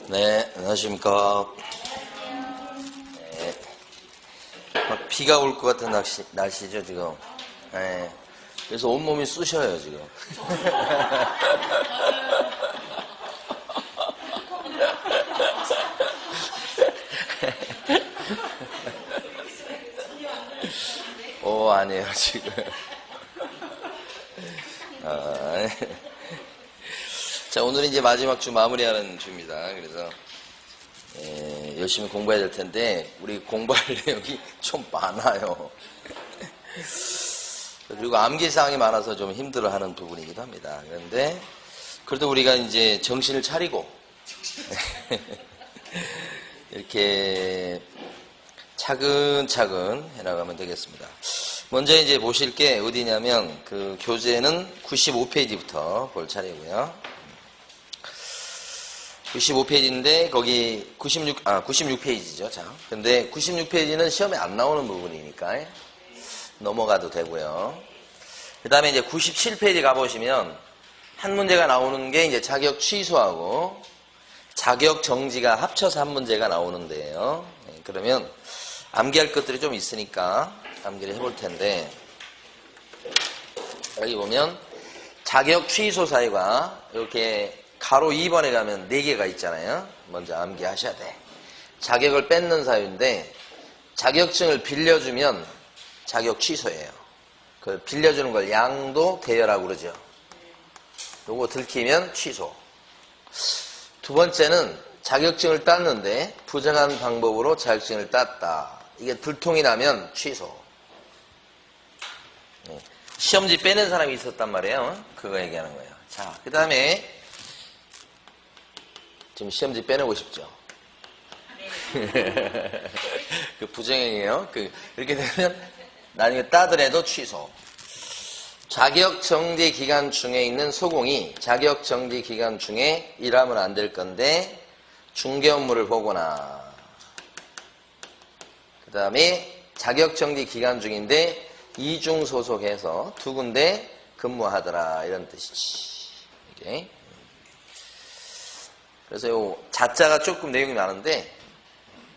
네, 안녕하십니까. 네, 막 비가 올 것 같은 날씨죠, 지금. 네, 그래서 온몸이 쑤셔요, 지금. 아니에요, 지금. 네. 자, 오늘은 이제 마지막 주 마무리하는 주입니다. 그래서 열심히 공부해야 될 텐데 우리 공부할 내용이 좀 많아요. 그리고 암기사항이 많아서 좀 힘들어하는 부분이기도 합니다. 그런데 그래도 우리가 이제 정신을 차리고 이렇게 차근차근 해나가면 되겠습니다. 먼저 이제 보실 게 어디냐면 그 교재는 95페이지부터 볼 차례고요. 95페이지인데 거기 96페이지죠. 자, 근데 96페이지는 시험에 안 나오는 부분이니까 넘어가도 되고요. 그 다음에 이제 97페이지 가보시면 한 문제가 나오는 게 이제 자격 취소하고 자격 정지가 합쳐서 한 문제가 나오는데요. 그러면 암기할 것들이 좀 있으니까 암기를 해볼 텐데, 여기 보면 자격 취소 사유가 이렇게 가로 2번에 가면 4개가 있잖아요. 먼저 암기하셔야 돼. 자격을 뺏는 사유인데 자격증을 빌려주면 자격 취소예요. 그 빌려주는 걸 양도 대여라고 그러죠. 요거 들키면 취소. 두 번째는 자격증을 땄는데 부정한 방법으로 자격증을 땄다. 이게 들통이 나면 취소. 시험지 빼는 사람이 있었단 말이에요. 그거 얘기하는 거예요. 자, 그 다음에 지금 시험지 빼내고 싶죠? 그 부정행위예요. 이렇게 되면 나중에 따더라도 취소. 자격정지 기간 중에 있는 소공이 자격정지 기간 중에 일하면 안 될 건데 중개 업무를 보거나, 그 다음에 자격정지 기간 중인데 이중 소속해서 2군데 근무하더라, 이런 뜻이지. 이게. 그래서 요 자자가 조금 내용이 많은데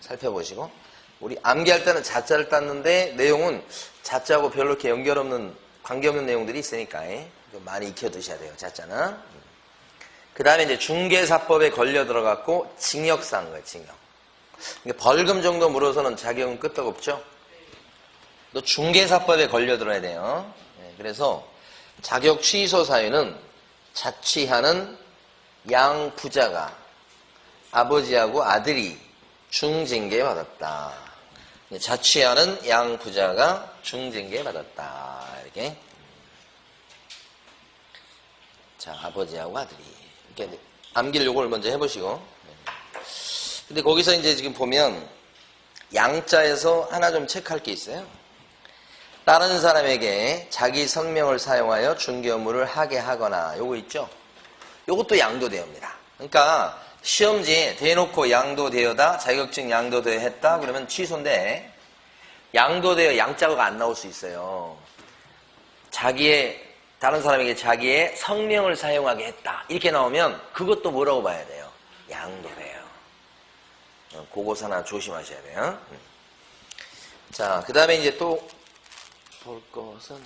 살펴보시고, 우리 암기할 때는 자자를 땄는데 내용은 자자하고 별로 이렇게 관계없는 내용들이 있으니까 많이 익혀두셔야 돼요, 자자는. 그 다음에 이제 중개사법에 걸려 들어갔고 징역사인 거예요, 징역. 그러니까 벌금 정도 물어서는 자격은 끄떡없죠. 또 중개사법에 걸려 들어야 돼요. 그래서 자격 취소 사유는 자취하는 양 부자가 아버지하고 아들이 중징계 받았다. 자취하는 양 부자가 중징계 받았다. 이렇게. 자, 아버지하고 아들이. 이렇게 암기를 요걸 먼저 해보시고. 근데 거기서 이제 지금 보면 양자에서 하나 좀 체크할 게 있어요. 다른 사람에게 자기 성명을 사용하여 중개 업무를 하게 하거나, 요거 있죠? 요것도 양도대여입니다. 그러니까 시험지에 대놓고 양도대여다, 자격증 양도대여 했다 그러면 취소인데, 양도대여 양자가 안 나올 수 있어요. 다른 사람에게 자기의 성명을 사용하게 했다 이렇게 나오면 그것도 뭐라고 봐야 돼요? 양도대여. 그것 하나 조심하셔야 돼요. 자, 그 다음에 이제 또 볼 것은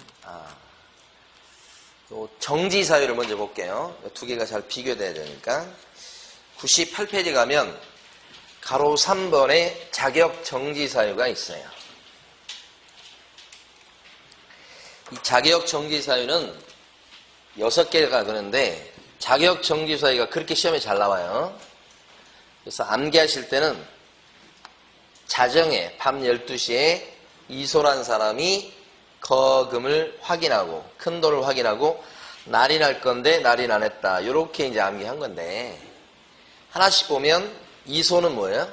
정지 사유를 먼저 볼게요. 2개가 잘 비교돼야 되니까. 98페이지 가면 가로 3번에 자격 정지 사유가 있어요. 이 자격 정지 사유는 6개가 그런데 자격 정지 사유가 그렇게 시험에 잘 나와요. 그래서 암기하실 때는 자정에 밤 12시에 이소란 사람이 거금을 확인하고 큰 돈을 확인하고 날인할 건데 날인 안 했다. 이렇게 이제 암기한 건데, 하나씩 보면 이소는 뭐예요?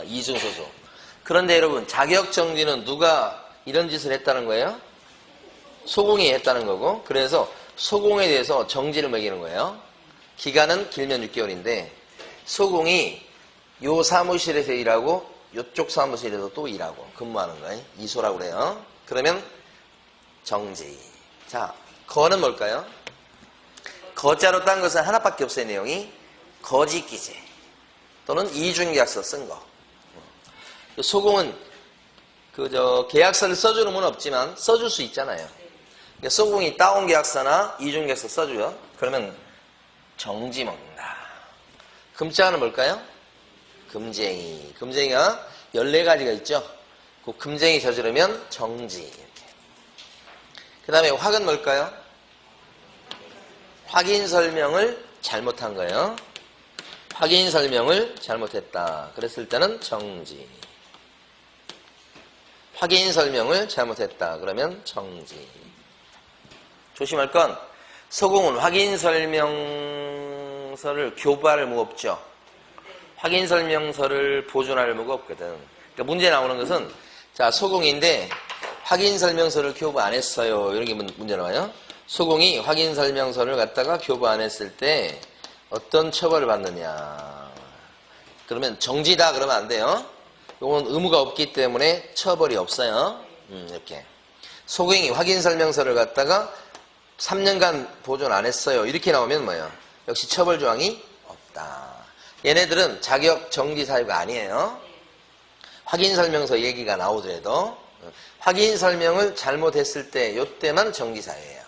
이중소속. 그런데 여러분, 자격정지는 누가 이런 짓을 했다는 거예요? 소공이 했다는 거고, 그래서 소공에 대해서 정지를 매기는 거예요. 기간은 길면 6개월인데 소공이 요 사무실에서 일하고 요쪽 사무실에서 또 일하고 근무하는 거예요. 이소라고 그래요. 그러면 정지. 자, 거는 뭘까요? 거자로 딴 것은 하나밖에 없어요, 내용이. 거짓기재 또는 이중계약서 쓴 거. 소공은 계약서를 써주는 건 없지만 써줄 수 있잖아요. 그러니까 소공이 다운계약서나 이중계약서 써줘요. 그러면 정지 먹는다. 금자는 뭘까요? 금쟁이. 금쟁이가 14가지가 있죠. 그 금쟁이 저지르면 정지. 이렇게. 그 다음에 확은 뭘까요? 확인 설명을 잘못한 거예요. 확인 설명을 잘못했다. 그랬을 때는 정지. 확인 설명을 잘못했다. 그러면 정지. 조심할 건 소공은 확인 설명서를 교부할 의무가 없죠. 확인 설명서를 보존할 의무가 없거든. 그러니까 문제 나오는 것은 자, 소공인데 확인 설명서를 교부 안 했어요. 이런 게 문제 나와요. 소공이 확인 설명서를 갖다가 교부 안 했을 때 어떤 처벌을 받느냐. 그러면 정지다 그러면 안 돼요. 이건 의무가 없기 때문에 처벌이 없어요. 이렇게. 소공이 확인 설명서를 갖다가 3년간 보존 안 했어요. 이렇게 나오면 뭐예요? 역시 처벌 조항이 없다. 얘네들은 자격 정지 사유가 아니에요. 확인 설명서 얘기가 나오더라도 확인 설명을 잘못했을 때 이때만 정지 사유예요.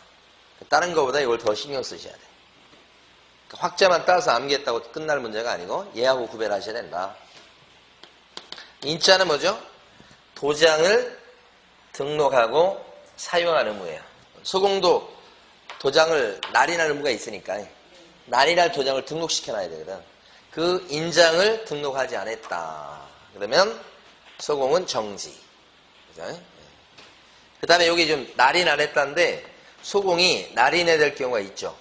다른 것보다 이걸 더 신경 쓰셔야 돼. 확자만 따서 암기했다고 끝날 문제가 아니고 얘하고 구별하셔야 된다. 인자는 뭐죠? 도장을 등록하고 사용하는 의무예요. 소공도 도장을 날인할 의무가 있으니까 날인할 도장을 등록시켜놔야 되거든. 그 인장을 등록하지 않았다. 그러면 소공은 정지. 그죠? 그 다음에 여기 좀 날인 안 했다인데 소공이 날인해야 될 경우가 있죠.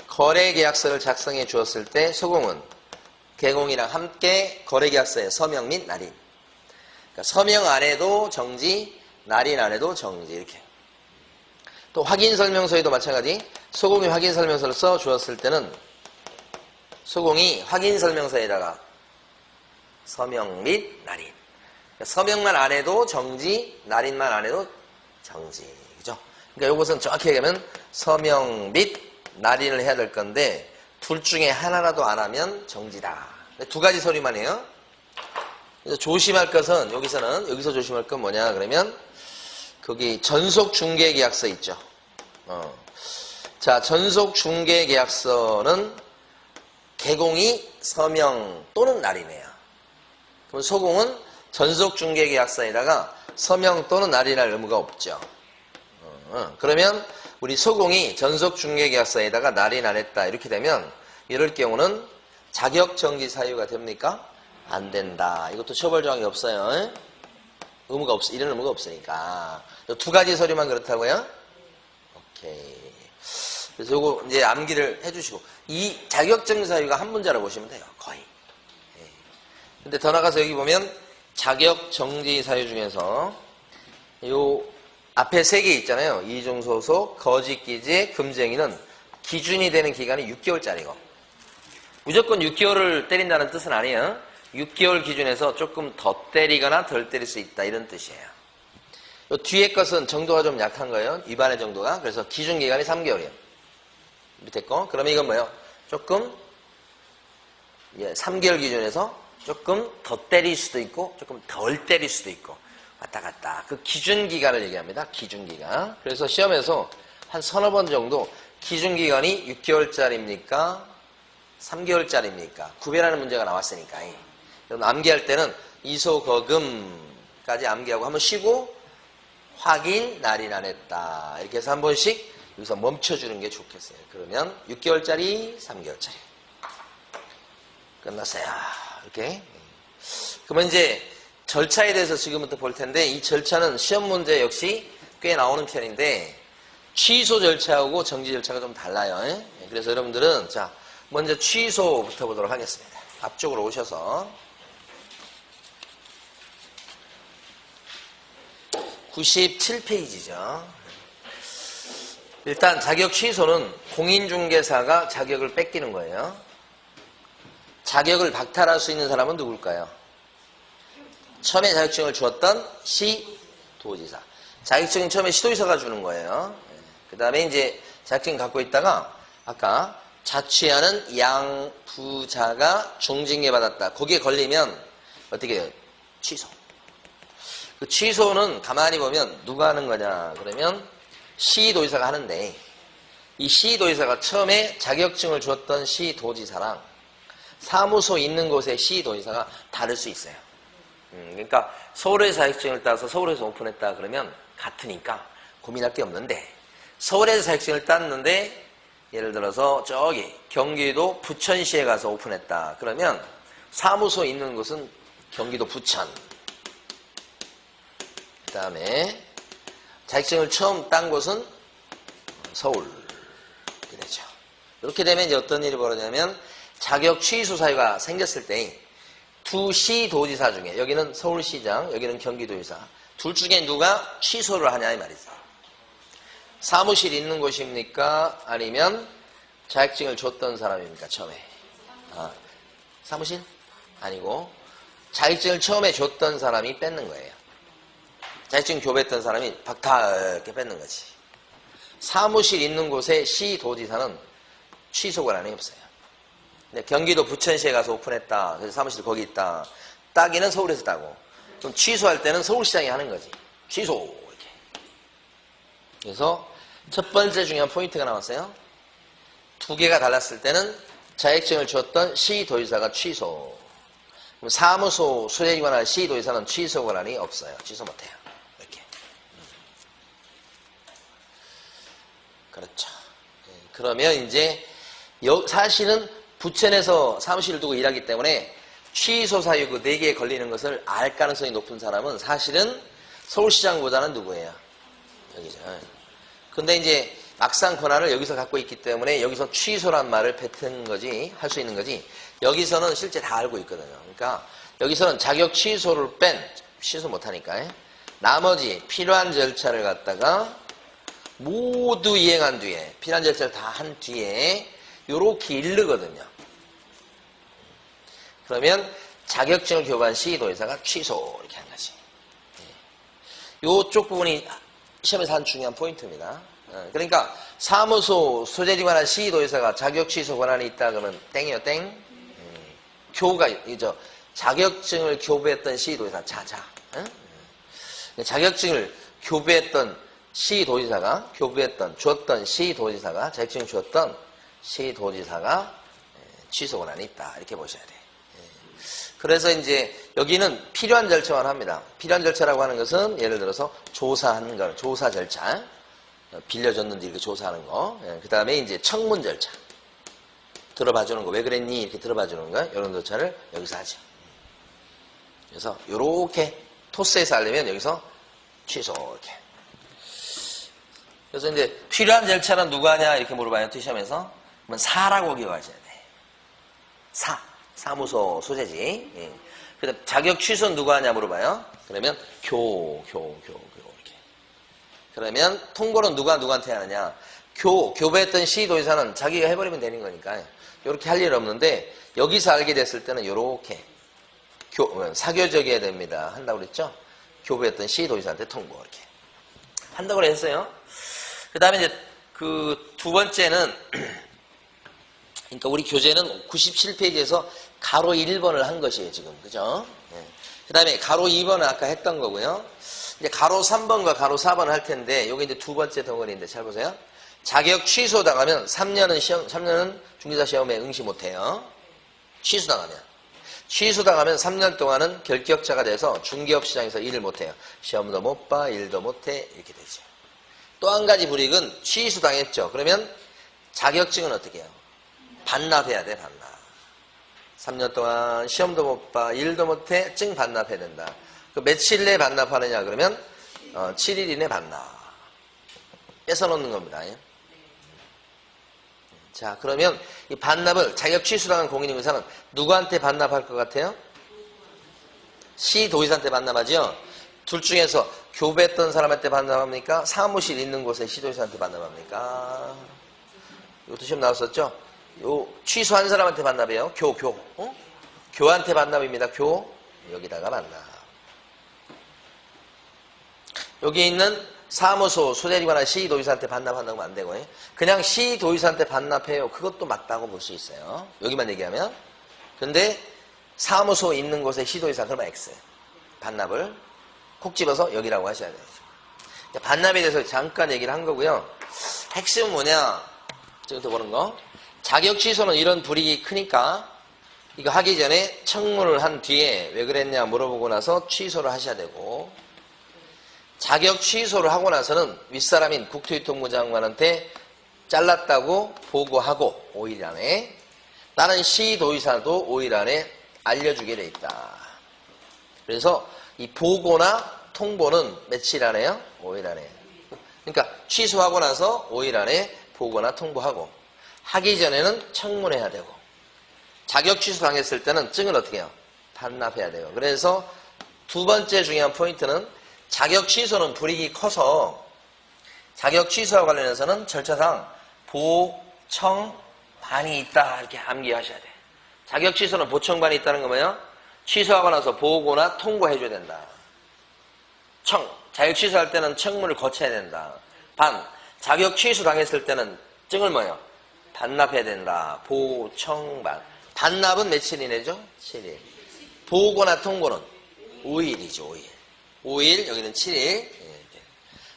거래계약서를 작성해 주었을 때 소공은 개공이랑 함께 거래계약서에 서명 및 날인. 그러니까 서명 안 해도 정지, 날인 안 해도 정지. 이렇게. 또 확인설명서에도 마찬가지. 소공이 확인설명서를 써 주었을 때는 소공이 확인설명서에다가 서명 및 날인. 그러니까 서명만 안 해도 정지, 날인만 안 해도 정지. 그죠? 그러니까 이것은 정확히 얘기하면 서명 및 날인을 해야 될 건데 둘 중에 하나라도 안 하면 정지다. 두 가지 서류만 해요. 그래서 조심할 것은 여기서 조심할 건 뭐냐 그러면 거기 전속중개계약서 있죠. 자, 전속중개계약서는 개공이 서명 또는 날인해요. 그럼 소공은 전속중개계약서에다가 서명 또는 날인할 의무가 없죠. 그러면 우리 소공이 전속중개계약서에다가 날인 안 했다 이렇게 되면 이럴 경우는 자격정지 사유가 됩니까? 안 된다. 이것도 처벌조항이 없어요. 의무가 없어. 이런 의무가 없으니까. 두 가지 서류만 그렇다고요? 오케이. 그래서 요거 이제 암기를 해주시고 이 자격정지 사유가 한 문자로 보시면 돼요. 거의. 예. 근데 더 나가서 여기 보면 자격정지 사유 중에서 요 앞에 3개 있잖아요. 이중소속, 거짓기재, 금쟁이는 기준이 되는 기간이 6개월짜리고 무조건 6개월을 때린다는 뜻은 아니에요. 6개월 기준에서 조금 더 때리거나 덜 때릴 수 있다 이런 뜻이에요. 요 뒤에 것은 정도가 좀 약한 거예요. 위반의 정도가. 그래서 기준 기간이 3개월이에요. 밑에 거. 그러면 이건 뭐예요? 조금 3개월 기준에서 조금 더 때릴 수도 있고 조금 덜 때릴 수도 있고 왔다 갔다. 그 기준기간을 얘기합니다. 기준기간. 그래서 시험에서 한 서너 번 정도 기준기간이 6개월짜리입니까? 3개월짜리입니까? 구별하는 문제가 나왔으니까. 여러분 암기할 때는 이소거금까지 암기하고 한번 쉬고 확인, 날인 안 했다. 이렇게 해서 한 번씩 여기서 멈춰주는 게 좋겠어요. 그러면 6개월짜리, 3개월짜리. 끝났어요. 이렇게. 그러면 이제 절차에 대해서 지금부터 볼 텐데 이 절차는 시험 문제 역시 꽤 나오는 편인데 취소 절차하고 정지 절차가 좀 달라요. 그래서 여러분들은 자 먼저 취소부터 보도록 하겠습니다. 앞쪽으로 오셔서 97페이지죠. 일단 자격 취소는 공인중개사가 자격을 뺏기는 거예요. 자격을 박탈할 수 있는 사람은 누굴까요? 처음에 자격증을 주었던 시도지사. 자격증은 처음에 시도지사가 주는 거예요. 그 다음에 이제 자격증 갖고 있다가 아까 자취하는 양부자가 중징계 받았다. 거기에 걸리면 어떻게 해요? 취소. 그 취소는 가만히 보면 누가 하는 거냐 그러면 시도지사가 하는데, 이 시도지사가 처음에 자격증을 줬던 시도지사랑 사무소 있는 곳의 시도지사가 다를 수 있어요. 그러니까 서울에서 자격증을 따서 서울에서 오픈했다 그러면 같으니까 고민할 게 없는데, 서울에서 자격증을 땄는데 예를 들어서 저기 경기도 부천시에 가서 오픈했다 그러면 사무소 있는 곳은 경기도 부천, 그 다음에 자격증을 처음 딴 곳은 서울 이렇게 되죠. 이렇게 되면 이제 어떤 일이 벌어지냐면 자격 취소 사유가 생겼을 때 두 시도지사 중에, 여기는 서울시장, 여기는 경기도지사, 둘 중에 누가 취소를 하냐 이 말이죠. 사무실 있는 곳입니까? 아니면 자격증을 줬던 사람입니까? 처음에. 사무실? 아니고 자격증을 처음에 줬던 사람이 뺏는 거예요. 자격증 교부했던 사람이 박타 이렇게 뺏는 거지. 사무실 있는 곳에 시도지사는 취소 권한이 없어요. 근데 경기도 부천시에 가서 오픈했다. 그래서 사무실 거기 있다. 따기는 서울에서 따고. 그럼 취소할 때는 서울시장이 하는 거지. 취소 이렇게. 그래서 첫 번째 중요한 포인트가 나왔어요. 두 개가 달랐을 때는 자격증을 줬던 시도지사가 취소. 그럼 사무소 수령이 관한 시도지사는 취소 권한이 없어요. 취소 못해요. 이렇게. 그렇죠. 그러면 이제 사실은 부천에서 사무실을 두고 일하기 때문에 취소 사유 그 4개에 걸리는 것을 알 가능성이 높은 사람은 사실은 서울시장보다는 누구예요? 여기죠. 근데 이제 막상 권한을 여기서 갖고 있기 때문에 여기서 취소란 말을 뱉은 거지, 할 수 있는 거지, 여기서는 실제 다 알고 있거든요. 그러니까 여기서는 자격 취소를 뺀, 취소 못하니까, 나머지 필요한 절차를 갖다가 모두 이행한 뒤에, 필요한 절차를 다 한 뒤에 요렇게 이르거든요. 그러면 자격증을 교부한 시도지사가 취소 이렇게 한 거지. 요쪽 부분이 시험에서 한 중요한 포인트입니다. 그러니까 사무소 소재지 관한 시도지사가 자격 취소 권한이 있다 그러면 땡이요, 땡. 교가 이죠. 자격증을 교부했던 시도지사 자자. 자격증을 교부했던 시도지사가 줬던 시도지사가 자격증을 줬던 시도지사가 취소 권한이 있다 이렇게 보셔야 돼. 그래서 이제 여기는 필요한 절차만 합니다. 필요한 절차라고 하는 것은 예를 들어서 조사하는 거, 조사 절차, 빌려줬는지 이렇게 조사하는 거, 그 다음에 이제 청문 절차, 들어봐주는 거, 왜 그랬니 이렇게 들어봐주는 거, 이런 절차를 여기서 하죠. 그래서 이렇게 토스에서 하려면 여기서 취소 이렇게. 그래서 이제 필요한 절차는 누가 하냐 이렇게 물어봐요. 시험에서. 그러면 사라고 기억하셔야 돼. 사무소 소재지. 그다음 자격 취소는 누가 하냐 물어봐요. 그러면 이렇게. 그러면 통고는 누가 누구한테 하느냐. 교부했던 시도지사는 자기가 해버리면 되는 거니까 이렇게 할 일 없는데, 여기서 알게 됐을 때는 이렇게 사교적이어야 됩니다. 한다고 그랬죠. 교부했던 시도지사한테 통고 이렇게 한다고 했어요. 그 다음에 이제 그 두 번째는 그러니까 우리 교재는 97페이지에서 가로 1번을 한 것이에요, 지금. 그죠? 그 다음에 가로 2번은 아까 했던 거고요. 이제 가로 3번과 가로 4번을 할 텐데, 요게 이제 두 번째 덩어리인데, 잘 보세요. 자격 취소 당하면 3년은 중개사 시험에 응시 못 해요. 취소 당하면 3년 동안은 결격자가 돼서 중개업 시장에서 일을 못 해요. 시험도 못 봐, 일도 못 해, 이렇게 되죠. 또 한 가지 불이익은 취소 당했죠. 그러면 자격증은 어떻게 해요? 반납해야 돼, 반납. 3년 동안 시험도 못 봐, 일도 못 해, 증 반납해야 된다. 그 며칠 내에 반납하느냐, 그러면 7일 이내 반납. 뺏어놓는 겁니다. 자, 그러면 이 반납을 자격 취소당한 공인인사는 누구한테 반납할 것 같아요? 시도지사한테 반납하죠? 둘 중에서 교부했던 사람한테 반납합니까? 사무실 있는 곳에 시도지사한테 반납합니까? 이것도 시험 나왔었죠? 요 취소한 사람한테 반납이에요. 교한테 반납입니다. 여기다가 반납. 여기 있는 사무소, 소대리거나 시도의사한테 반납한다고 하면 안 되고, 그냥 시도의사한테 반납해요. 그것도 맞다고 볼 수 있어요. 여기만 얘기하면. 근데 사무소 있는 곳에 시도의사 그러면 X. 반납을 콕 집어서 여기라고 하셔야 돼요. 반납에 대해서 잠깐 얘기를 한 거고요. 핵심은 뭐냐? 지금부터 보는 거. 자격 취소는 이런 불이익이 크니까 이거 하기 전에 청문을 한 뒤에 왜 그랬냐 물어보고 나서 취소를 하셔야 되고, 자격 취소를 하고 나서는 윗사람인 국토유통부 장관한테 잘랐다고 보고하고 5일 안에, 다른 시도의사도 5일 안에 알려주게 돼 있다. 그래서 이 보고나 통보는 며칠 안에요? 5일 안에. 그러니까 취소하고 나서 5일 안에 보고나 통보하고, 하기 전에는 청문해야 되고, 자격 취소 당했을 때는 증을 어떻게 해요? 반납해야 돼요. 그래서 두 번째 중요한 포인트는 자격 취소는 불이익이 커서 자격 취소와 관련해서는 절차상 보, 청, 반이 있다 이렇게 암기하셔야 돼. 자격 취소는 보청반이 있다는 거 뭐예요? 취소하고 나서 보고나 통보해줘야 된다. 청, 자격 취소할 때는 청문을 거쳐야 된다. 반, 자격 취소 당했을 때는 증을 뭐예요? 반납해야 된다. 보, 청, 반. 반납은 며칠 이내죠? 7일. 보고나 통보는 5일이죠. 5일. 5일, 여기는 7일.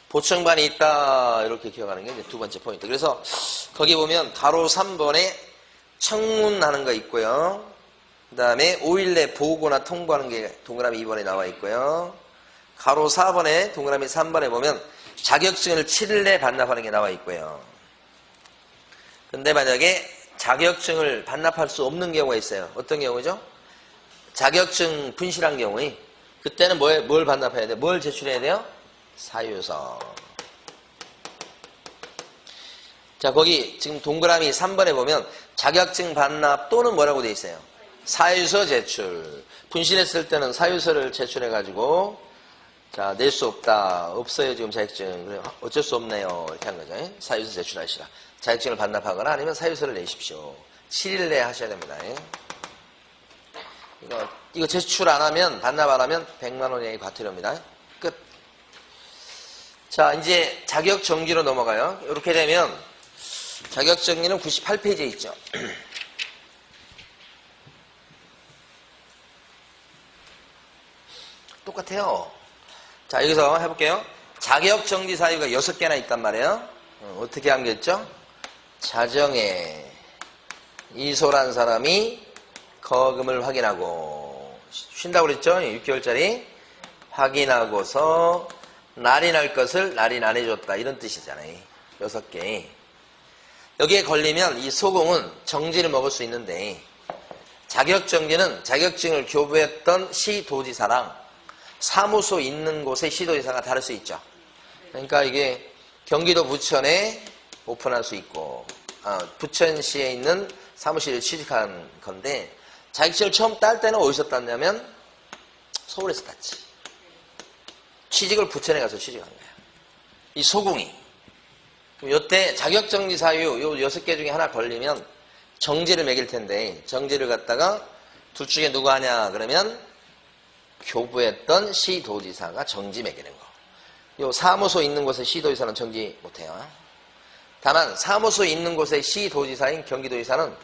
보청반이 있다 이렇게 기억하는 게 이제 두 번째 포인트. 그래서 거기 보면 가로 3번에 청문하는 거 있고요. 그 다음에 5일 내 보고나 통보하는 게 동그라미 2번에 나와 있고요. 가로 4번에 동그라미 3번에 보면 자격증을 7일 내에 반납하는 게 나와 있고요. 근데 만약에 자격증을 반납할 수 없는 경우가 있어요. 어떤 경우죠? 자격증 분실한 경우에 그때는 뭘 반납해야 돼요? 뭘 제출해야 돼요? 사유서. 자, 거기 지금 동그라미 3번에 보면 자격증 반납 또는 뭐라고 돼 있어요? 사유서 제출. 분실했을 때는 사유서를 제출해가지고 자, 낼 수 없다. 없어요, 지금 자격증. 그래, 어쩔 수 없네요. 이렇게 한 거죠. 사유서 제출하시라. 자격증을 반납하거나 아니면 사유서를 내십시오. 7일 내에 하셔야 됩니다. 이거 제출 안 하면, 반납 안 하면 100만 원 이하의 과태료입니다. 끝. 자, 이제 자격정지로 넘어가요. 이렇게 되면 자격정지는 98페이지에 있죠. 똑같아요. 자, 여기서 해볼게요. 자격정지 사유가 6개나 있단 말이에요. 어떻게 암기했죠? 자정에 이소란 사람이 거금을 확인하고, 쉰다고 그랬죠? 6개월짜리. 확인하고서 날인할 것을 날인 안 해줬다. 이런 뜻이잖아요. 6개. 여기에 걸리면 이 소공은 정지를 먹을 수 있는데, 자격정지는 자격증을 교부했던 시도지사랑 사무소 있는 곳의 시도지사가 다를 수 있죠. 그러니까 이게 경기도 부천에 오픈할 수 있고, 부천시에 있는 사무실을 취직한 건데, 자격증을 처음 딸 때는 어디서 땄냐면 서울에서 땄지. 취직을 부천에 가서 취직한 거야. 이 소공이. 그럼 요때 자격정지 사유 요 6개 중에 하나 걸리면 정지를 매길 텐데, 정지를 갖다가 둘 중에 누가 하냐 그러면 교부했던 시도지사가 정지 매기는 거. 요 사무소 있는 곳에 시도지사는 정지 못해요. 다만 사무소 있는 곳에 시도지사인 경기도지사는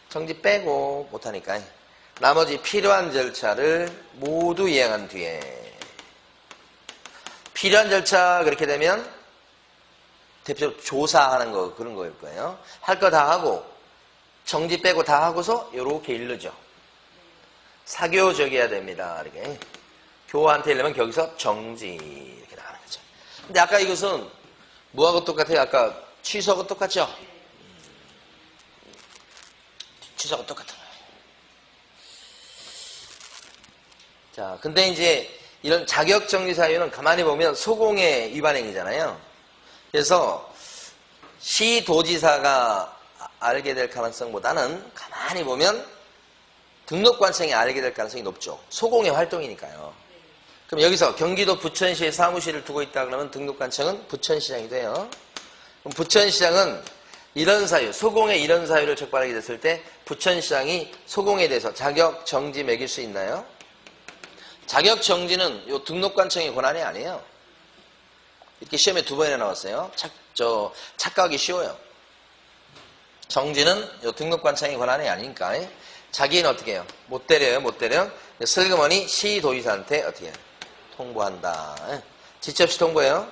정지 빼고 못하니까 나머지 필요한 절차를 모두 이행한 뒤에, 필요한 절차 그렇게 되면 대표적으로 조사하는 거 그런 거일 거예요. 할 거 다 하고 정지 빼고 다 하고서 이렇게 일르죠. 사교적이어야 됩니다. 이렇게 교화한테 이르면 거기서 정지 이렇게 나가는 거죠. 근데 아까 이것은 뭐하고 똑같아요? 아까 취소하고 똑같죠? 취소하고 똑같은 거예요. 자, 근데 이제 이런 자격정지 사유는 가만히 보면 소공의 위반행위잖아요. 그래서 시도지사가 알게 될 가능성보다는 가만히 보면 등록관청이 알게 될 가능성이 높죠. 소공의 활동이니까요. 그럼 여기서 경기도 부천시에 사무실을 두고 있다 그러면 등록관청은 부천시장이 돼요. 그럼 부천시장은 이런 사유, 소공의 이런 사유를 적발하게 됐을 때 부천시장이 소공에 대해서 자격정지 매길 수 있나요? 자격정지는 요 등록관청의 권한이 아니에요. 이렇게 시험에 2번이나 나왔어요. 착각하기 쉬워요. 정지는 요 등록관청의 권한이 아니니까. 자기는 어떻게 해요? 못 때려요, 못 때려. 슬그머니 시도의사한테 어떻게 해요? 통보한다. 지체 없이 통보해요.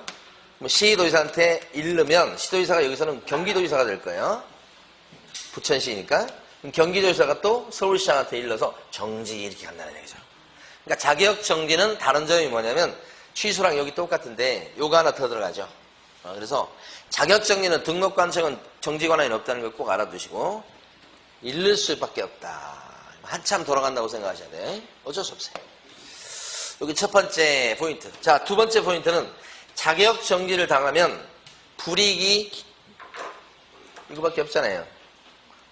뭐 시도의사한테 잃으면 시도의사가 여기서는 경기도의사가 될 거예요. 부천시니까. 그럼 경기도의사가 또 서울시장한테 일러서 정지 이렇게 간다는 얘기죠. 그러니까 자격 정지는 다른 점이 뭐냐면 취소랑 여기 똑같은데 요거 하나 더 들어가죠. 그래서 자격 정지는 등록관청은 정지 권한이 없다는 걸 꼭 알아두시고 잃을 수밖에 없다. 한참 돌아간다고 생각하셔야 돼. 어쩔 수 없어요. 여기 첫 번째 포인트. 자, 두 번째 포인트는 자격 정지를 당하면 불이익이 이거밖에 없잖아요.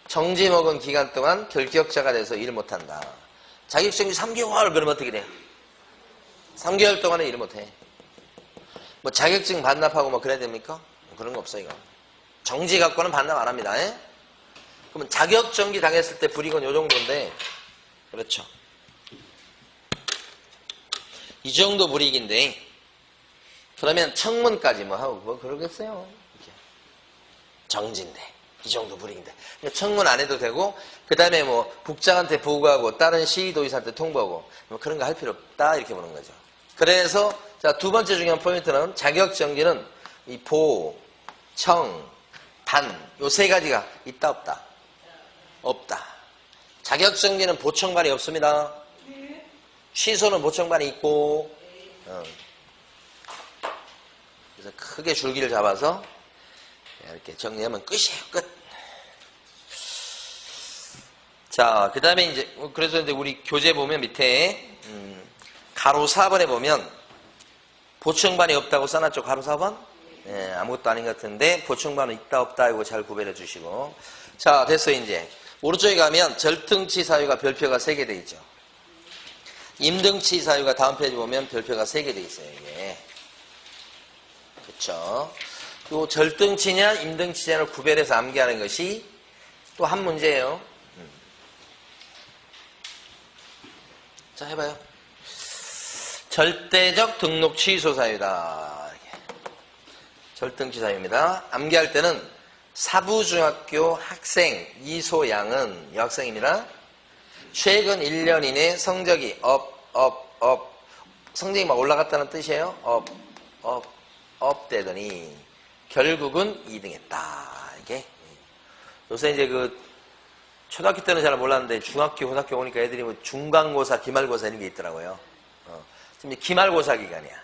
정지 먹은 기간 동안 결격자가 돼서 일 못한다. 자격정지 3개월 그러면 어떻게 돼요? 3개월 동안에 일을 못해. 뭐 자격증 반납하고 뭐 그래야 됩니까? 그런 거 없어 이거. 정지 갖고는 반납 안 합니다. 그러면 자격정지 당했을 때 불이익은 요 정도인데 그렇죠. 이 정도 불이익인데 그러면 청문까지 뭐 하고 뭐 그러겠어요. 이렇게. 정지인데 이 정도 불이익인데 청문 안 해도 되고 그 다음에 뭐 국장한테 보고하고 다른 시도의사한테 통보하고 뭐 그런 거 할 필요 없다 이렇게 보는 거죠. 그래서 자, 두 번째 중요한 포인트는 자격정지는 이 보, 청, 반 요 세 가지가 있다 없다? 없다. 자격정지는 보청반이 없습니다. 취소는 보청반이 있고 그래서 크게 줄기를 잡아서 이렇게 정리하면 끝이에요. 끝. 자, 그 다음에 이제 그래서 이제 우리 교재 보면 밑에 가로 4번에 보면 보충반이 없다고 써놨죠. 가로 4번? 예, 아무것도 아닌 것 같은데 보충반은 있다 없다 이거 잘 구별해 주시고. 자, 됐어요. 이제 오른쪽에 가면 절등치 사유가 별표가 3개 돼 있죠. 임등치 사유가 다음 페이지 보면 별표가 3개 돼 있어요. 이게. 그렇죠. 요 절등치냐 임등치냐를 구별해서 암기하는 것이 또 한 문제예요. 자, 해봐요. 절대적 등록 취소 사유다. 절등치 사유입니다. 암기할 때는 사부중학교 학생 이소양은 여학생입니다. 최근 1년 이내 성적이 성적이 막 올라갔다는 뜻이에요. 되더니 결국은 2등했다. 이게 요새 이제 그 초등학교 때는 잘 몰랐는데 중학교, 고등학교 오니까 애들이 뭐 중간고사, 기말고사 이런 게 있더라고요. 지금 이제 기말고사 기간이야.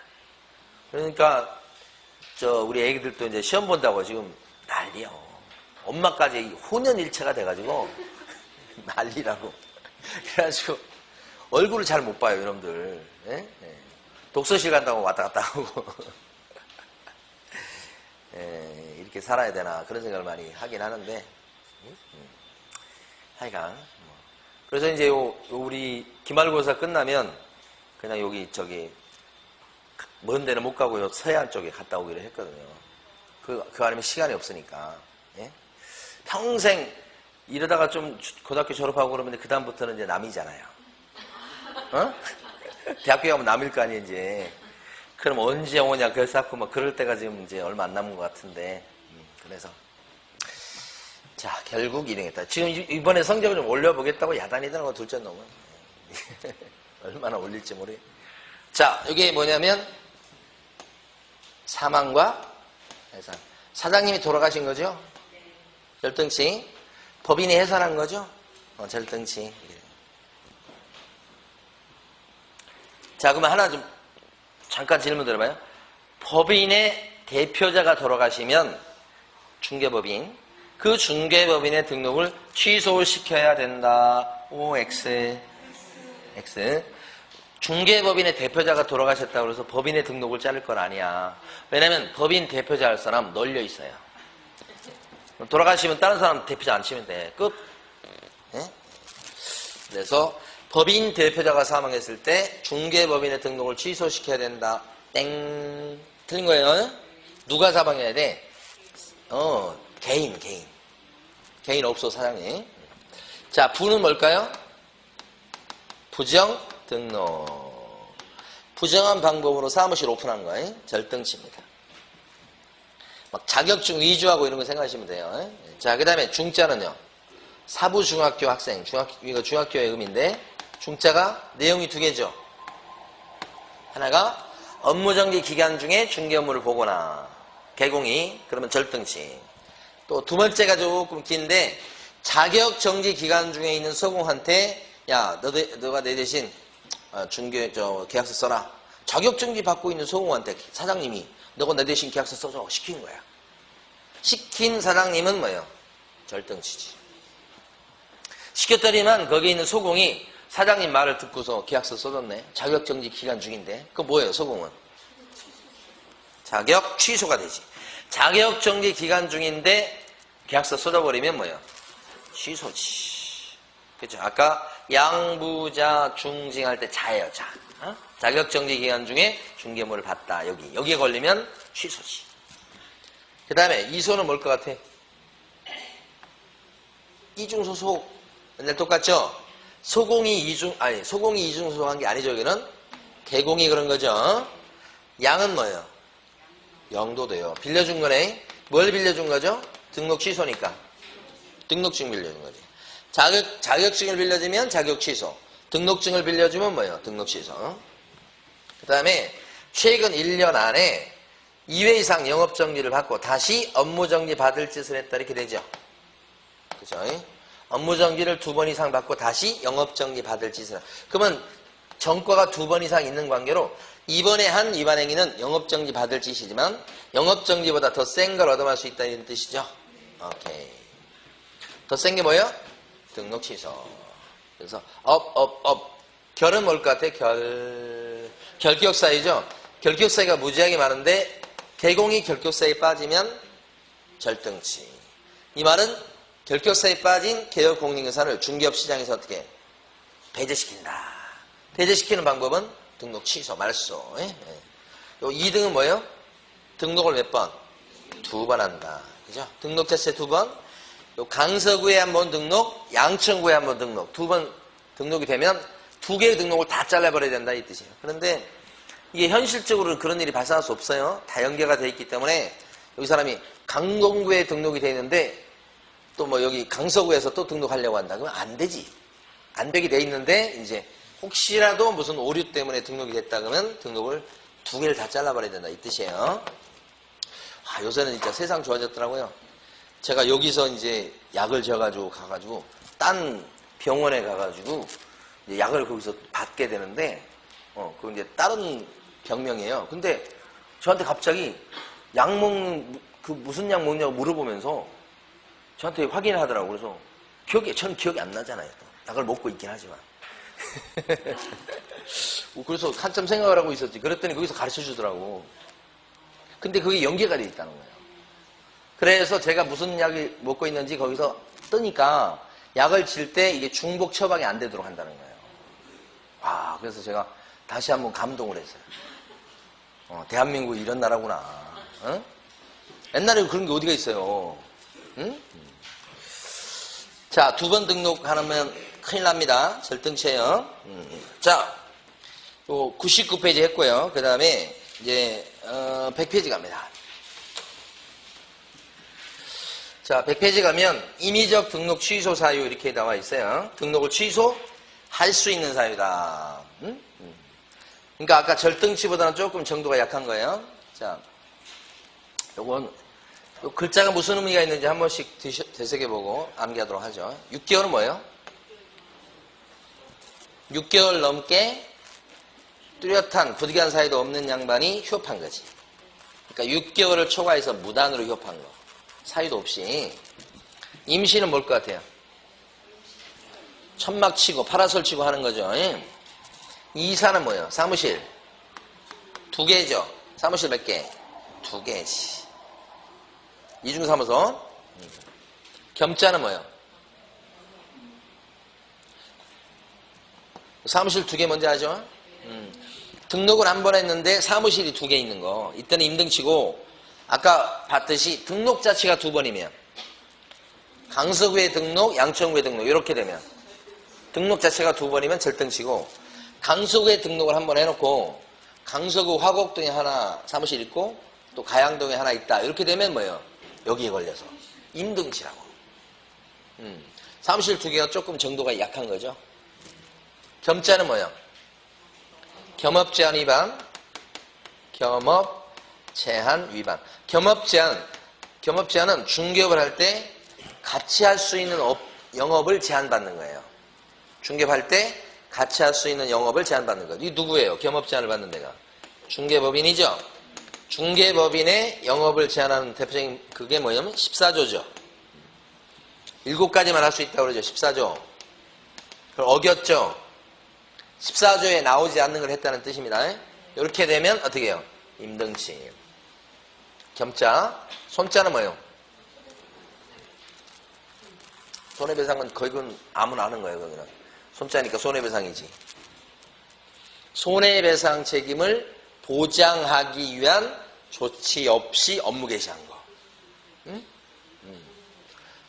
그러니까 우리 애기들도 이제 시험 본다고 지금 난리요. 엄마까지 혼연일체가 돼가지고 난리라고. 그래가지고 얼굴을 잘 못 봐요, 여러분들. 예? 예. 독서실 간다고 왔다 갔다 하고. 예, 이렇게 살아야 되나 그런 생각을 많이 하긴 하는데. 하여간. 그래서 이제 우리 기말고사 끝나면 그냥 여기 먼 데는 못 가고 요 서해안 쪽에 갔다 오기로 했거든요. 그 아니면 시간이 없으니까. 예? 평생 이러다가 좀 고등학교 졸업하고 그러면 그 다음부터는 이제 남이잖아요. 어? 대학교 가면 남일 거 아니에요, 이제. 그럼 언제 오냐, 결사하고 막 그럴 때가 지금 이제 얼마 안 남은 것 같은데. 그래서. 자, 결국 2등했다. 지금 이번에 성적을 좀 올려보겠다고 야단이더라고, 둘째 놈은. 얼마나 올릴지 모르겠. 자, 이게 뭐냐면, 사망과 해산. 사장님이 돌아가신 거죠? 절등치. 법인이 해산한 거죠? 절등치. 자, 그러면 하나 좀, 잠깐 질문 드려봐요. 법인의 대표자가 돌아가시면, 중개법인. 그 중개법인의 등록을 취소시켜야 된다. OX. X. 중개법인의 대표자가 돌아가셨다고 해서 법인의 등록을 자를 건 아니야. 왜냐면 법인 대표자 할 사람 널려 있어요. 돌아가시면 다른 사람 대표자 안 치면 돼. 끝. 네? 그래서 법인 대표자가 사망했을 때 중개법인의 등록을 취소시켜야 된다. 땡. 틀린 거예요. 누가 사망해야 돼? 개인. 개인 업소 사장님. 자, 부는 뭘까요? 부정 등록. 부정한 방법으로 사무실 오픈한 거예요. 절등치입니다. 막 자격증 위주하고 이런 거 생각하시면 돼요. 자, 그 다음에 중자는요. 사부중학교 학생, 이거 중학교의 의미인데, 중자가 내용이 두 개죠. 하나가 업무정지 기간 중에 중개 업무를 보거나, 개공이, 그러면 절등치. 또 두 번째가 조금 긴데, 자격정지 기간 중에 있는 소공한테, 야, 너가 내 대신 계약서 써라. 자격정지 받고 있는 소공한테 사장님이 너가 내 대신 계약서 써줘 시킨 거야. 시킨 사장님은 뭐예요? 절등치지. 시켰더니만 거기 있는 소공이 사장님 말을 듣고서 계약서 써줬네. 자격정지 기간 중인데. 그거 뭐예요, 소공은? 자격 취소가 되지. 자격정지 기간 중인데 계약서 써줘버리면 뭐예요? 취소지. 그렇죠? 아까 양부자 중징할 때 자예요, 자. 자격정지 기간 중에 중개물을 봤다. 여기에 걸리면 취소지. 그 다음에 이소는 뭘 것 같아? 이중소속. 맨날 똑같죠? 소공이 이중소속한 게 아니죠. 여기는 개공이 그런 거죠. 양은 뭐예요? 영도 돼요. 빌려준 거네. 뭘 빌려준 거죠? 등록 취소니까. 등록증 빌려준 거지. 자격증을 빌려주면 자격 취소. 등록증을 빌려주면 뭐예요? 등록 취소. 그 다음에 최근 1년 안에 2회 이상 영업정지를 받고 다시 업무정지 받을 짓을 했다 이렇게 되죠. 그죠? 업무정지를 2번 이상 받고 다시 영업정지 받을 짓을. 그러면 전과가 2번 이상 있는 관계로 이번에 한 위반 행위는 영업정지 받을 짓이지만 영업정지보다 더 센 걸 얻어갈 수 있다 이런 뜻이죠. 오케이. 더 센 게 뭐예요? 등록 취소. 그래서 결은 뭘 것 같아? 결격사유죠. 결격사유가 무지하게 많은데 개공이 결격사유에 빠지면 절등치. 이 말은 결격사유에 빠진 개업공인인사를 중개업시장에서 어떻게 배제시킨다. 배제시키는 방법은 등록 취소, 말소. 요 2등은 뭐예요? 등록을 몇 번? 2번 한다. 그죠? 등록 자체 2번. 요 강서구에 한 번 등록, 양천구에 한 번 등록. 2번 등록이 되면 2개의 등록을 다 잘라버려야 된다 이 뜻이에요. 그런데 이게 현실적으로 그런 일이 발생할 수 없어요. 다 연계가 되어 있기 때문에 여기 사람이 강동구에 등록이 되어 있는데 또 뭐 여기 강서구에서 또 등록하려고 한다. 그러면 안 되지. 안 되게 돼 있는데 이제 혹시라도 무슨 오류 때문에 등록이 됐다 그러면 등록을 2개를 다 잘라버려야 된다 이 뜻이에요. 요새는 진짜 세상 좋아졌더라고요. 제가 여기서 이제 약을 지어가지고 가가지고 딴 병원에 가가지고 이제 약을 거기서 받게 되는데 그 이제 다른 병명이에요. 근데 저한테 갑자기 약 먹는 그 무슨 약 먹냐고 물어보면서 저한테 확인을 하더라고요. 그래서 전 기억이 안 나잖아요. 또. 약을 먹고 있긴 하지만. 그래서 한참 생각을 하고 있었지. 그랬더니 거기서 가르쳐 주더라고. 근데 그게 연계가 돼 있다는 거예요. 그래서 제가 무슨 약을 먹고 있는지 거기서 뜨니까 약을 질 때 이게 중복 처방이 안 되도록 한다는 거예요. 그래서 제가 다시 한번 감동을 했어요. 대한민국이 이런 나라구나. 어? 옛날에 그런 게 어디가 있어요. 응? 자, 2번 등록하면 큰일 납니다. 절등치예요. 자, 99페이지 했고요. 그 다음에 이제 100페이지 갑니다. 자, 100페이지 가면 임의적 등록 취소 사유 이렇게 나와 있어요. 등록을 취소할 수 있는 사유다. 그러니까 아까 절등치보다는 조금 정도가 약한 거예요. 자, 요건 요 글자가 무슨 의미가 있는지 한 번씩 되새겨보고 암기하도록 하죠. 6개월은 뭐예요? 6개월 넘게 뚜렷한 부득이한 사유도 없는 양반이 휴업한 거지. 그러니까 6개월을 초과해서 무단으로 휴업한 거. 사유도 없이. 임시는 뭘 것 같아요? 천막 치고 파라솔 치고 하는 거죠. 이사는 뭐예요? 사무실 2개죠. 사무실 몇 개? 2개지. 이중사무소. 겸자는 뭐예요? 사무실 2개 먼저 하죠. 등록을 한 번 했는데 사무실이 2개 있는 거. 이때는 임등치고 아까 봤듯이 등록 자체가 2번이면 강서구에 등록, 양천구에 등록 이렇게 되면 등록 자체가 2번이면 절등치고 강서구에 등록을 한 번 해놓고 강서구 화곡동에 하나 사무실 있고 또 가양동에 하나 있다. 이렇게 되면 뭐예요? 여기에 걸려서 임등치라고. 사무실 두 개가 조금 정도가 약한 거죠. 겸자는 뭐예요? 겸업제한 위반, 겸업제한 위반. 겸업제한은 중개업을 할 때 같이 할 수 있는 영업을 제한받는 거예요. 중개업할 때 같이 할 수 있는 영업을 제한받는 거예요. 이 누구예요? 겸업제한을 받는 데가. 중개법인이죠. 중개법인의 영업을 제한하는 대표적인 그게 뭐냐면 14조죠. 7가지만 할 수 있다고 그러죠. 14조. 그걸 어겼죠. 14조에 나오지 않는 걸 했다는 뜻입니다. 이렇게 되면 어떻게 해요? 임등치. 겸자. 손자는 뭐예요? 손해배상은 거의 그건 아무나 하는 거예요. 거기는. 손자니까 손해배상이지. 손해배상 책임을 보장하기 위한 조치 없이 업무 개시한 거.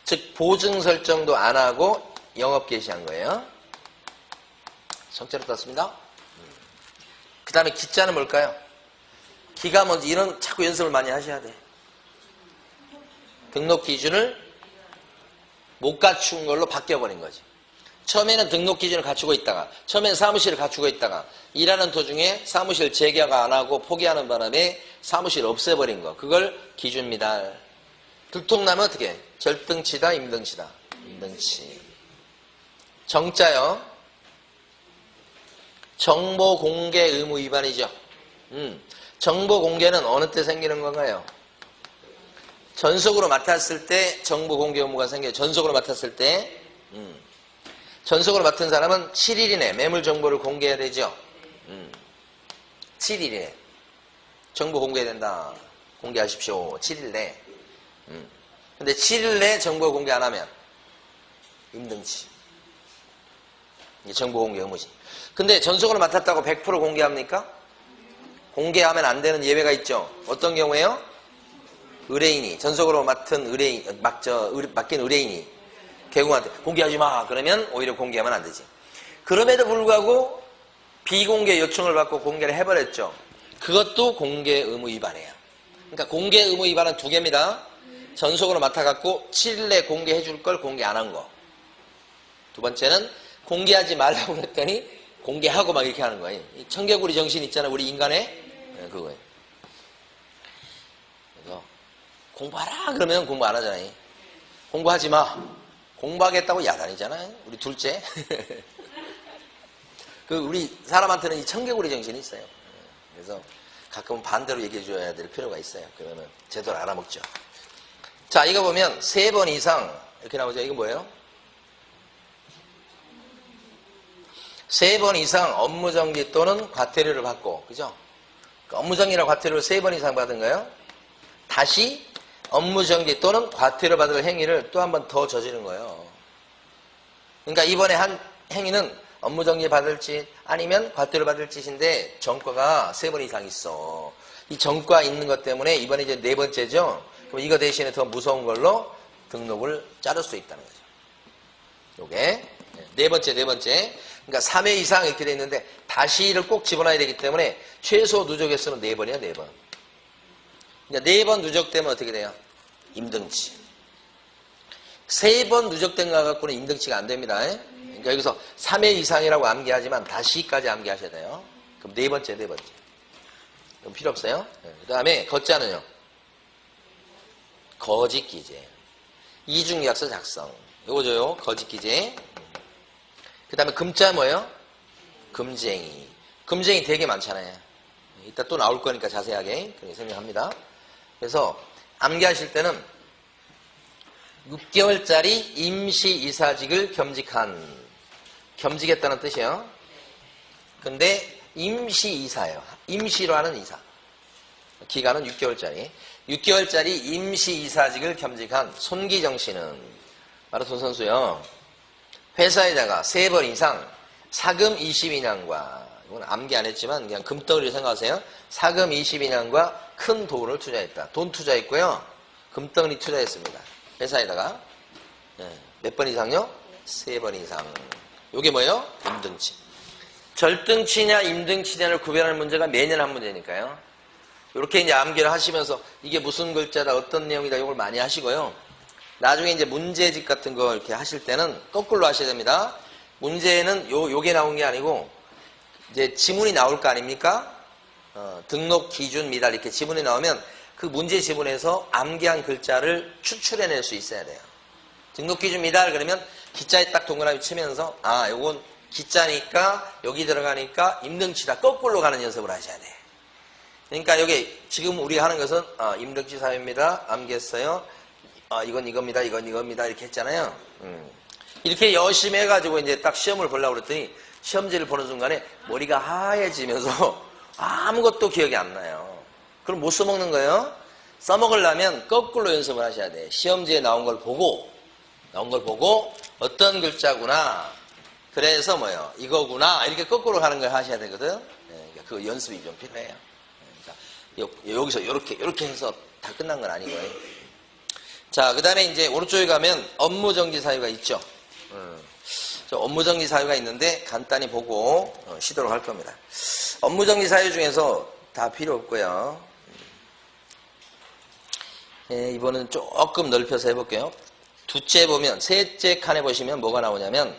즉 보증 설정도 안 하고 영업 개시한 거예요. 손자로 땄습니다. 그 다음에 기자는 뭘까요? 기가 먼저 이런 자꾸 연습을 많이 하셔야 돼. 등록 기준을 못 갖춘 걸로 바뀌어버린 거지. 처음에는 등록 기준을 갖추고 있다가, 처음에는 사무실을 갖추고 있다가, 일하는 도중에 사무실 재개학 안 하고 포기하는 바람에 사무실을 없애버린 거. 그걸 기준입니다. 들통나면 어떻게 해? 절등치다, 임등치다. 임등치. 정자요. 정보 공개 의무 위반이죠. 정보 공개는 어느 때 생기는 건가요? 전속으로 맡았을 때 정보 공개 의무가 생겨요. 전속으로 맡았을 때. 전속으로 맡은 사람은 7일 이내 매물 정보를 공개해야 되죠. 7일 이내. 정보 공개해야 된다. 공개하십시오. 7일 내. 근데 7일 내 정보 공개 안 하면 임등치. 이게 정보 공개 의무지. 근데 전속으로 맡았다고 100% 공개합니까? 공개하면 안 되는 예외가 있죠. 어떤 경우에요? 의뢰인이, 전속으로 맡은 의뢰인, 맡긴 의뢰인이 개공한테 공개하지 마. 그러면 오히려 공개하면 안 되지. 그럼에도 불구하고 비공개 요청을 받고 공개를 해버렸죠. 그것도 공개 의무 위반이에요. 그러니까 공개 의무 위반은 두 개입니다. 전속으로 맡아갖고 7일 내에 공개해 줄 걸 공개 안 한 거. 두 번째는 공개하지 말라고 했더니 공개하고 막 이렇게 하는 거예요. 이 청개구리 정신 있잖아요. 우리 인간의. 그거예요. 그래서 공부하라 그러면 공부 안 하잖아요. 공부하지 마. 공부하겠다고 야단이잖아요. 우리 둘째. 그 우리 사람한테는 이 청개구리 정신이 있어요. 그래서 가끔은 반대로 얘기해 줘야 될 필요가 있어요. 그러면 제대로 알아먹죠. 자, 이거 보면 3번 이상 이렇게 나오죠. 이거 뭐예요? 3번 이상 업무정지 또는 과태료를 받고, 그죠? 업무정지나 과태료를 3번 이상 받은 거예요. 다시 업무정지 또는 과태료 받을 행위를 또 한 번 더 저지른 거예요. 그러니까 이번에 한 행위는 업무정지 받을 짓 아니면 과태료 받을 짓인데 전과가 3번 이상 있어. 이 전과 있는 것 때문에 이번에 이제 4번째죠. 그럼 이거 대신에 더 무서운 걸로 등록을 자를 수 있다는 거죠. 요게 네 번째. 그러니까 3회 이상 이렇게 돼 있는데 다시를 꼭 집어넣어야 되기 때문에 최소 누적 횟수는 4번이야, 4번. 그러니까 4번 누적되면 어떻게 돼요? 임등치. 3번 누적된 거 갖고는 임등치가 안 됩니다. 그러니까 여기서 3회 이상이라고 암기하지만 다시까지 암기하셔야 돼요. 그럼 4번째. 그럼 필요 없어요. 그 다음에 거자는요. 거짓기재. 이중계약서 작성. 요거죠. 거짓기재. 그 다음에 금자 뭐예요? 금쟁이. 금쟁이 되게 많잖아요. 이따 또 나올 거니까 자세하게 그렇게 설명합니다. 그래서 암기하실 때는 6개월짜리 임시이사직을 겸직했다는 뜻이에요. 근데 임시이사예요. 임시로 하는 이사. 기간은 6개월짜리. 6개월짜리 임시이사직을 겸직한 손기정 씨는 마라톤 선수요. 회사에다가 3번 이상 사금 22년과 이건 암기 안 했지만 그냥 금덩어리를 생각하세요. 사금 22년과 큰 돈을 투자했다. 돈 투자했고요. 금덩어리 투자했습니다. 회사에다가 몇 번 이상요? 3번 이상. 이게 뭐예요? 임등치. 절등치냐 임등치냐를 구별하는 문제가 매년 한 문제니까요. 이렇게 이제 암기를 하시면서 이게 무슨 글자다, 어떤 내용이다, 이걸 많이 하시고요. 나중에 이제 문제집 같은 거 이렇게 하실 때는 거꾸로 하셔야 됩니다. 문제는 요게 나온 게 아니고, 이제 지문이 나올 거 아닙니까? 등록 기준 미달 이렇게 지문이 나오면 그 문제 지문에서 암기한 글자를 추출해낼 수 있어야 돼요. 등록 기준 미달 그러면 기자에 딱 동그라미 치면서 아, 요건 기자니까 여기 들어가니까 임등치다 거꾸로 가는 연습을 하셔야 돼요. 그러니까 여기 지금 우리가 하는 것은 임등치 사유입니다. 암기했어요. 이건 이겁니다. 이건 이겁니다. 이렇게 했잖아요. 이렇게 열심히 해가지고 이제 딱 시험을 보려고 그랬더니 시험지를 보는 순간에 머리가 하얘지면서 아무것도 기억이 안 나요. 그럼 못 써먹는 거예요? 써먹으려면 거꾸로 연습을 하셔야 돼. 시험지에 나온 걸 보고 어떤 글자구나. 그래서 뭐예요? 이거구나. 이렇게 거꾸로 가는 걸 하셔야 되거든. 네, 그러니까 그 연습이 좀 필요해요. 그러니까 여기서 이렇게 해서 다 끝난 건 아니고요. 자, 그 다음에 이제 오른쪽에 가면 업무정지 사유가 있죠. 업무정지 사유가 있는데 간단히 보고 쉬도록 할 겁니다. 업무정지 사유 중에서 다 필요 없고요. 이번은 조금 넓혀서 해볼게요. 두째 보면 셋째 칸에 보시면 뭐가 나오냐면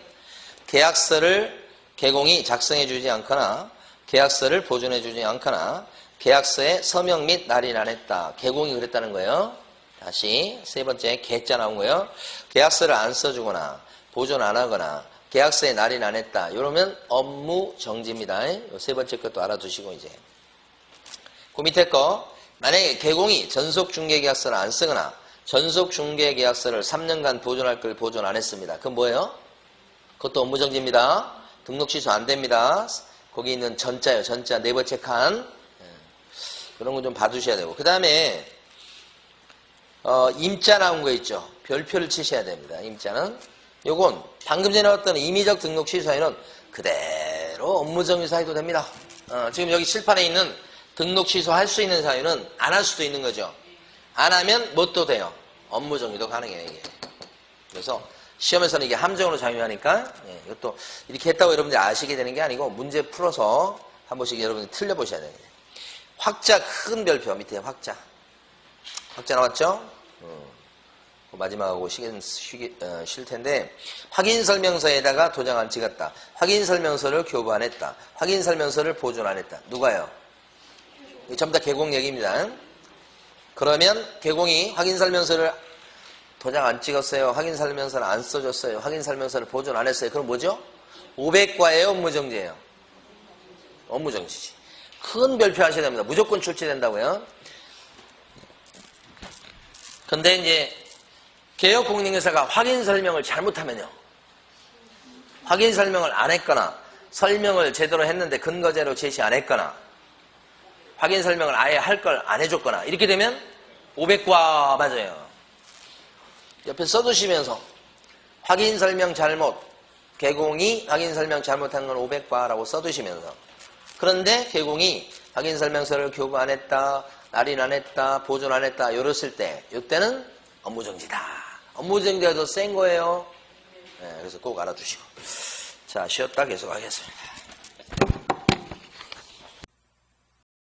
계약서를 개공이 작성해 주지 않거나 계약서를 보존해 주지 않거나 계약서에 서명 및 날인 안 했다. 개공이 그랬다는 거예요. 다시 세 번째 개자 나온 거예요. 계약서를 안 써주거나 보존 안 하거나 계약서에 날인 안 했다. 이러면 업무 정지입니다. 세 번째 것도 알아두시고 이제 그 밑에 거 만약에 개공이 전속중개계약서를 안 쓰거나 전속중개계약서를 3년간 보존할 걸 보존 안 했습니다. 그건 뭐예요? 그것도 업무 정지입니다. 등록 취소 안 됩니다. 거기 있는 전자요. 전자 네 번째 칸 그런 거 좀 봐두셔야 되고 그 다음에 임자 나온 거 있죠. 별표를 치셔야 됩니다. 임자는 요건 방금 전에 나왔던 임의적 등록 취소에는 그대로 업무정지 사유도 됩니다. 지금 여기 칠판에 있는 등록 취소할 수 있는 사유는 안 할 수도 있는 거죠. 안 하면 뭣도 돼요. 업무정지도 가능해요. 이게. 그래서 시험에서는 이게 함정으로 작용하니까 이것도 이렇게 했다고 여러분들이 아시게 되는 게 아니고 문제 풀어서 한 번씩 여러분들이 틀려보셔야 됩니다. 확자 큰 별표 밑에 확자 나왔죠? 마지막하고 쉴 텐데 확인설명서에다가 도장 안 찍었다. 확인설명서를 교부 안 했다. 확인설명서를 보존 안 했다. 누가요? 이거 전부 다 개공 얘기입니다. 그러면 개공이 확인설명서를 도장 안 찍었어요. 확인설명서를 안 써줬어요. 확인설명서를 보존 안 했어요. 그럼 뭐죠? 500과예요? 업무정지예요? 업무정지지. 큰 별표 하셔야 됩니다. 무조건 출제된다고요. 근데 이제 개업공인중개사가 확인설명을 잘못하면요. 확인설명을 안 했거나 설명을 제대로 했는데 근거제로 제시 안 했거나 확인설명을 아예 할 걸 안 해줬거나 이렇게 되면 500과 맞아요. 옆에 써두시면서 확인설명 잘못 개공이 확인설명 잘못한 건 500과라고 써두시면서 그런데 개공이 확인설명서를 교부 안 했다. 날인 안 했다. 보존 안 했다. 이랬을 때 이때는 업무정지다. 업무정지가 더 센 거예요. 네, 그래서 꼭 알아두시고 자 쉬었다 계속 하겠습니다.